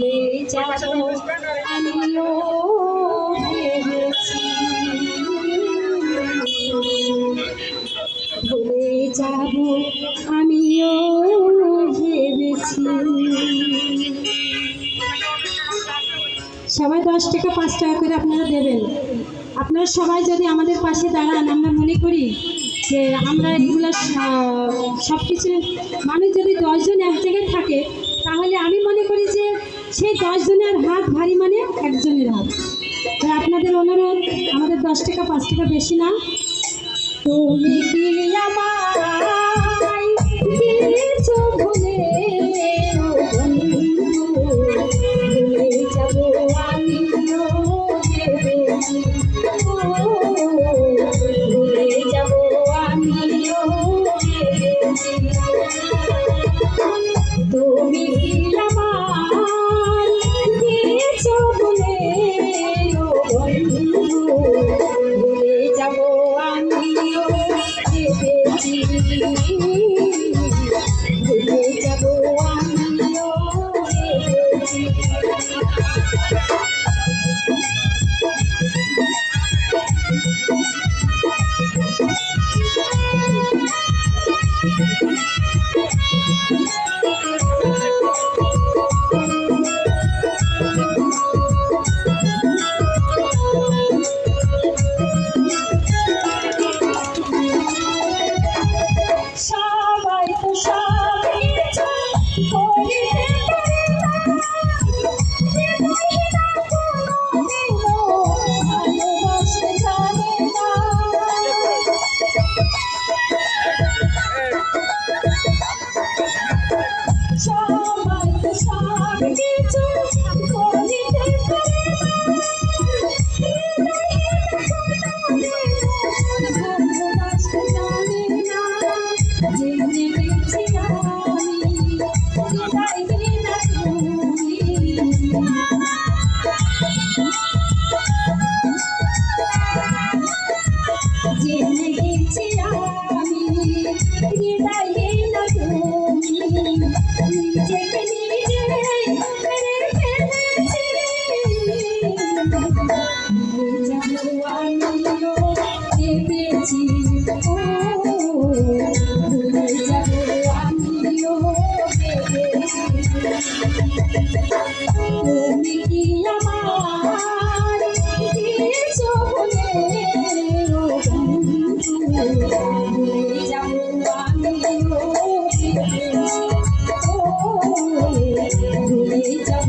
ভুলে যাব আমিও ভেবেছি, ভুলে যাব আমিও ভেবেছি। সবাই 10 টাকা 5 টাকা করে আপনারা দেবেন। আপনারা সবাই যদি আমাদের পাশে দাঁড়ান, আমরা মনে করি যে আমরা এগুলো সব কিছু মানুষ যদি 10 জন এক জায়গায় থাকে, তাহলে আমি মনে করি যে সেই 10 জনের হাত ভারী মানে একজনের হাত। তাই আপনাদের অনুরোধ, আমাদের 10 টাকা 5 টাকা বেশি না। তুমি কি আমায় দিয়েছো ভুলে, ও বন্ধু, ভুলে যাব আমিও ভেবেছি, ভুলে যাব আমিও ভেবেছি। তুমি কি আমায় দিয়েছো ভুলে, ও বন্ধু, ভুলে যাব আমিও ভেবেছি, ভুলে যাব আমিও ভেবেছি। সবাই তো সব কিছু করিতে পারে না, কোনোদিনও ভালোবাসতে জানে না। সবাই তো সব কিছু করিতে পারে না, ভালোবাসতে জানে না। জেনে গেছি আমি, চাইবে না তুমি। জেনে গেছি আমি, হৃদয়ে না তুমি। নিজেকে নিজে মেরে ফেলেছি, ভুলে যাব আমিও ভেবেছি, ভুলে যাব আমিও ভেবেছি। তুমি কি আমায় দিয়েছো ভুলে, ও বন্ধু, ভুলে যাব আমিও ভেবেছি, ভুলে যাব